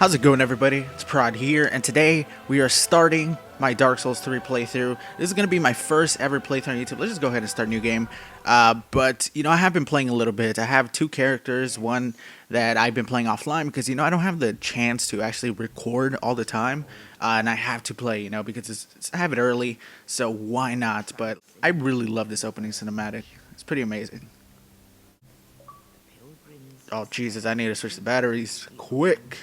How's it going, everybody? It's Prod here, and today we are starting my Dark Souls 3 playthrough. This is going to be my first ever playthrough on YouTube. Let's just go ahead and start a new game. But I have been playing a little bit. I have two characters, one that I've been playing offline because, I don't have the chance to actually record all the time. And I have to play, because I have it early, so why not? But I really love this opening cinematic. It's pretty amazing. Oh, Jesus, I need to switch the batteries quick.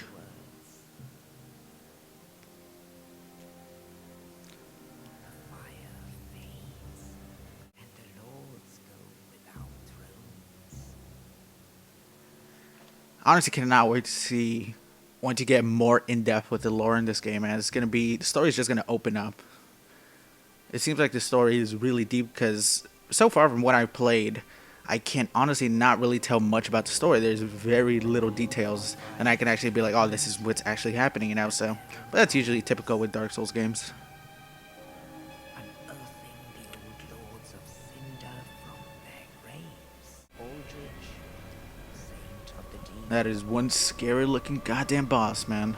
Honestly, cannot wait to see want to get more in depth with the lore in this game, man. The story is just gonna open up. It seems like the story is really deep because so far from what I've played, I can honestly not really tell much about the story. There's very little details, and I can actually be like, oh, this is what's actually happening, So, but that's usually typical with Dark Souls games. That is one scary looking goddamn boss, man.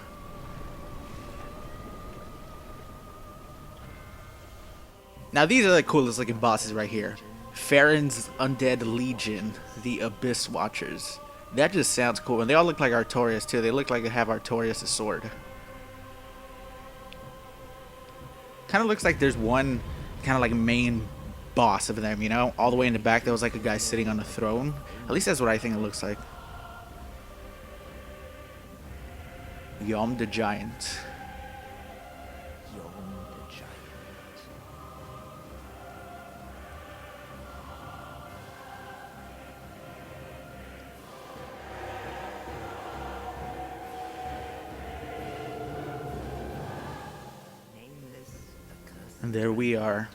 Now these are the coolest looking bosses right here. Farron's Undead Legion, the Abyss Watchers. That just sounds cool. And they all look like Artorias too. They look like they have Artorias' sword. Kind of looks like there's one kind of like main boss of them, All the way in the back there was like a guy sitting on a throne. At least that's what I think it looks like. Yom the Giant. And there we are.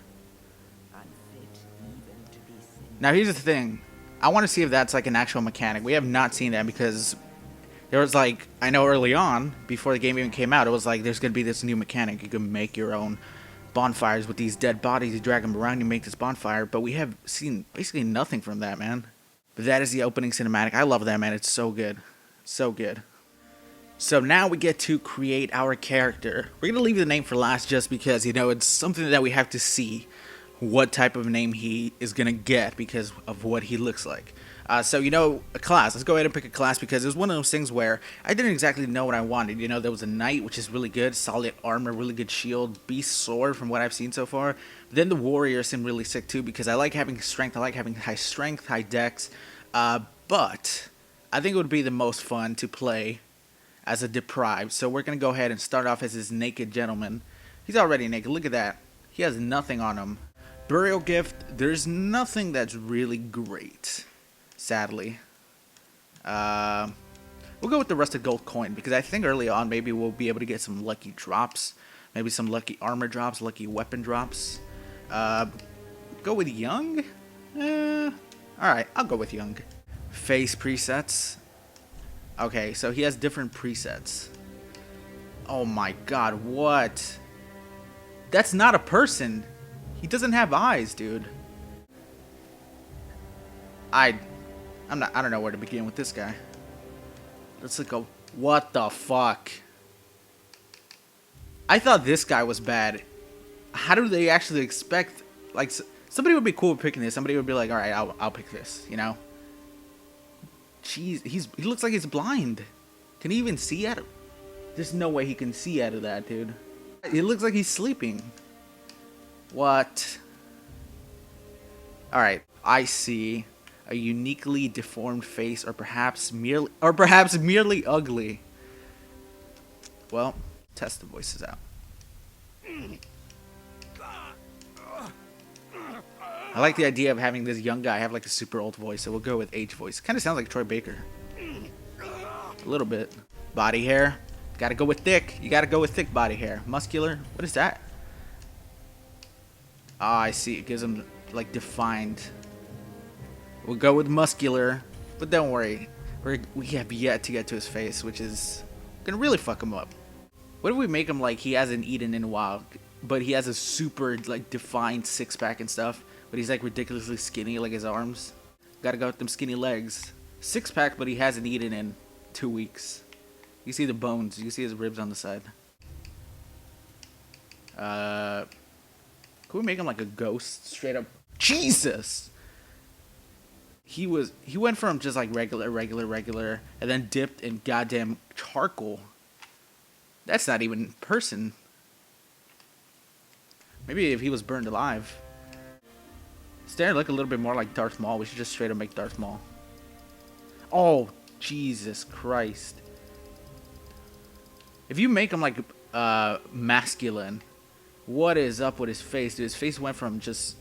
Now here's the thing. I want to see if that's like an actual mechanic. We have not seen that because there was like, I know early on, before the game even came out, it was like there's going to be this new mechanic. You can make your own bonfires with these dead bodies. You drag them around, you make this bonfire. But we have seen basically nothing from that, man. But that is the opening cinematic. I love that, man. It's so good. So good. So now we get to create our character. We're going to leave the name for last just because, it's something that we have to see what type of name he is going to get because of what he looks like. So, a class. Let's go ahead and pick a class because it was one of those things where I didn't exactly know what I wanted. There was a knight, which is really good. Solid armor, really good shield. Beast sword from what I've seen so far. Then the warrior seemed really sick too because I like having strength. I like having high strength, high dex. But I think it would be the most fun to play as a deprived. So we're going to go ahead and start off as this naked gentleman. He's already naked. Look at that. He has nothing on him. Burial gift. There's nothing that's really great. Sadly. We'll go with the rusted gold coin because I think early on maybe we'll be able to get some lucky drops. Maybe some lucky armor drops, lucky weapon drops. Go with young? Alright, I'll go with young. Face presets. Okay, so he has different presets. Oh my god, what? That's not a person. He doesn't have eyes, dude. I don't know where to begin with this guy. Let's go. What the fuck? I thought this guy was bad. How do they actually expect? Like, somebody would be cool with picking this. Somebody would be like, all right, I'll pick this. Jeez, he looks like he's blind. Can he even see out of? There's no way he can see out of that, dude. It looks like he's sleeping. What? All right, I see. A uniquely deformed face, or perhaps merely ugly. Well, test the voices out. I like the idea of having this young guy have like a super old voice, so we'll go with age voice. Kind of sounds like Troy Baker. A little bit. Body hair. Gotta go with thick. You gotta go with thick body hair. Muscular. What is that? Ah, I see. It gives him like defined. We'll go with muscular, but don't worry. We have yet to get to his face, which is gonna really fuck him up. What if we make him like he hasn't eaten in a while, but he has a super like defined six-pack and stuff, but he's like ridiculously skinny, like his arms? Gotta go with them skinny legs. Six-pack, but he hasn't eaten in 2 weeks. You see the bones. You see his ribs on the side. Could we make him like a ghost? Straight up. Jesus! He went from just like regular, and then dipped in goddamn charcoal. That's not even person. Maybe if he was burned alive. It's starting to look a little bit more like Darth Maul. We should just straight up make Darth Maul. Oh, Jesus Christ. If you make him like masculine, what is up with his face? Dude, his face went from just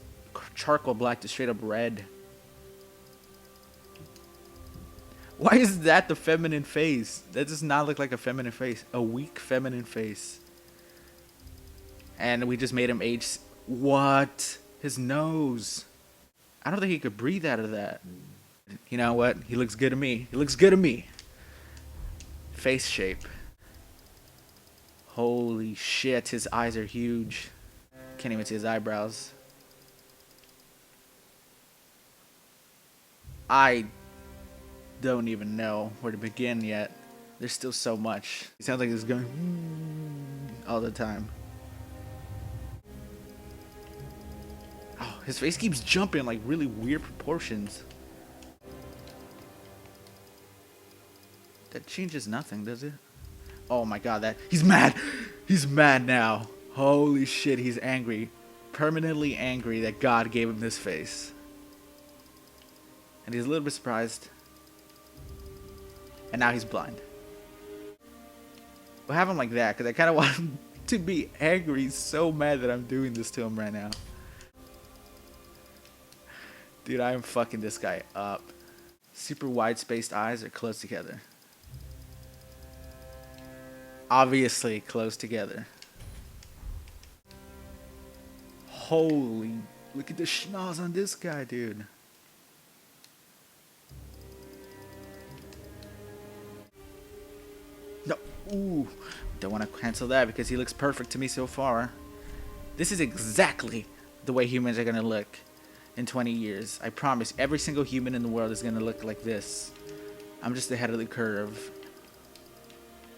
charcoal black to straight up red. Why is that the feminine face? That does not look like a feminine face. A weak feminine face. And we just made him age. What? His nose. I don't think he could breathe out of that. You know what? He looks good to me. He looks good to me. Face shape. Holy shit, his eyes are huge. Can't even see his eyebrows. I don't even know where to begin yet. There's still so much. He sounds like he's going all the time. Oh, his face keeps jumping like really weird proportions. That changes nothing, does it? Oh my god, that he's mad. He's mad now. Holy shit, he's angry. Permanently angry that God gave him this face. And he's a little bit surprised. And now he's blind. We'll have him like that, because I kind of want him to be angry. He's so mad that I'm doing this to him right now. Dude, I am fucking this guy up. Super wide spaced eyes are close together. Obviously close together. Holy, look at the schnoz on this guy, dude. No, ooh, don't want to cancel that because he looks perfect to me so far. This is exactly the way humans are going to look in 20 years. I promise every single human in the world is going to look like this. I'm just ahead of the curve.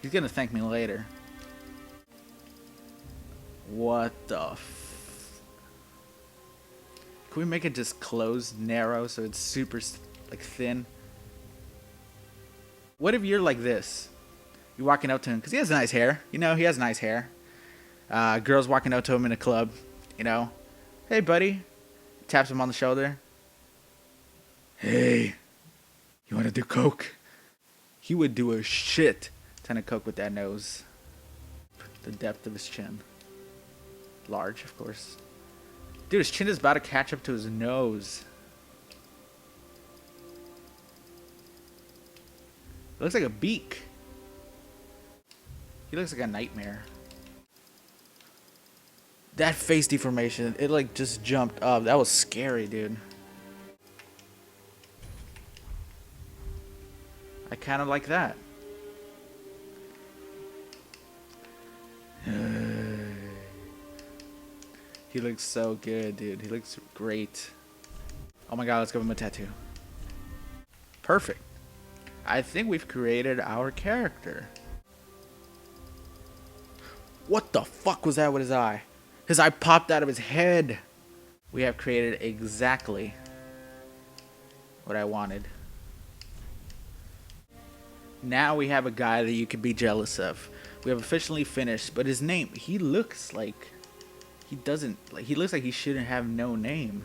He's going to thank me later. What the Can we make it just closed, narrow, so it's super, like, thin? What if you're like this? You're walking up to him, because he has nice hair. You know, he has nice hair. Girls walking up to him in a club, you know. Hey, buddy. Taps him on the shoulder. Hey, you want to do coke? He would do a shit ton of coke with that nose. The depth of his chin. Large, of course. Dude, his chin is about to catch up to his nose. It looks like a beak. He looks like a nightmare. That face deformation, it like just jumped up. That was scary, dude. I kind of like that. He looks so good, dude. He looks great. Oh my god, let's give him a tattoo. Perfect. I think we've created our character. What the fuck was that with his eye? His eye popped out of his head. We have created exactly what I wanted. Now we have a guy that you could be jealous of. We have officially finished, but his name, he looks like he doesn't, like, he looks like he shouldn't have no name.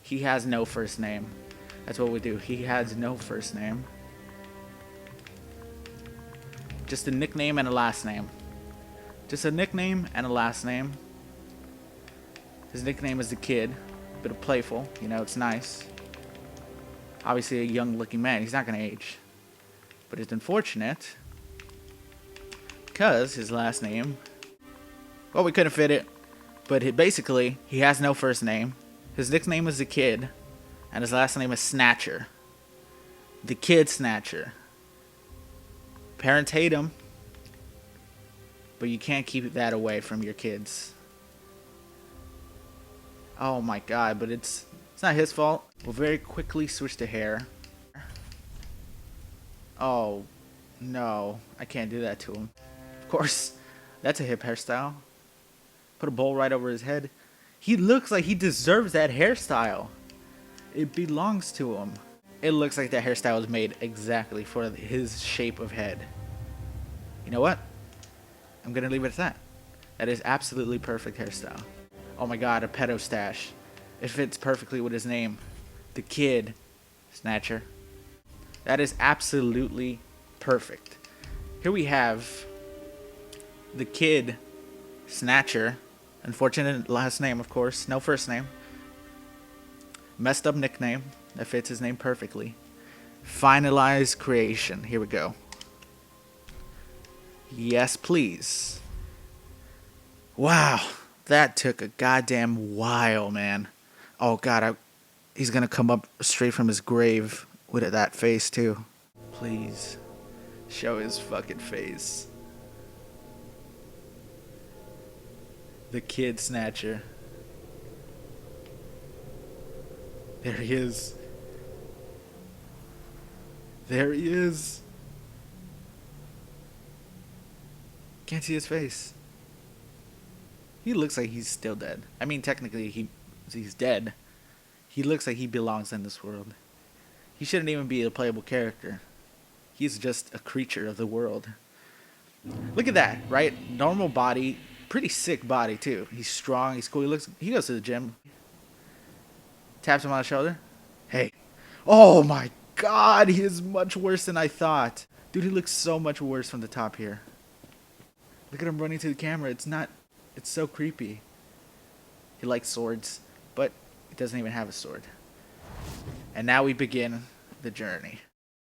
He has no first name. That's what we do. He has no first name. Just a nickname and a last name. Just a nickname and a last name. His nickname is the Kid. A bit of playful, you know, it's nice. Obviously a young looking man. He's not going to age. But it's unfortunate because his last name, well, we couldn't fit it. But basically, he has no first name. His nickname is the Kid. And his last name is Snatcher. The Kid Snatcher. Parents hate him. But you can't keep that away from your kids. Oh my god, but it's not his fault. We'll very quickly switch to hair. Oh, No, I can't do that to him. Of course, that's a hip hairstyle. Put a bowl right over his head. He looks like he deserves that hairstyle. It belongs to him. It looks like that hairstyle was made exactly for his shape of head. You know what? I'm gonna leave it at that. That is absolutely perfect hairstyle. Oh my god, a pedo stash. It fits perfectly with his name. The Kid Snatcher. That is absolutely perfect. Here we have the Kid Snatcher. Unfortunate last name, of course. No first name. Messed up nickname. That fits his name perfectly. Finalized creation. Here we go. Yes, please. Wow. That took a goddamn while, man. Oh, God. He's going to come up straight from his grave with that face, too. Please. Show his fucking face. The Kid Snatcher. There he is. There he is. Can't see his face. He looks like he's still dead. I mean, technically, he's dead. He looks like he belongs in this world. He shouldn't even be a playable character. He's just a creature of the world. Look at that, right? Normal body, pretty sick body too. He's strong. He's cool. He goes to the gym. Taps him on the shoulder. Hey. Oh my God, he is much worse than I thought. Dude, he looks so much worse from the top here. Look at him running to the camera. It's so creepy. He likes swords, but he doesn't even have a sword. And now we begin the journey.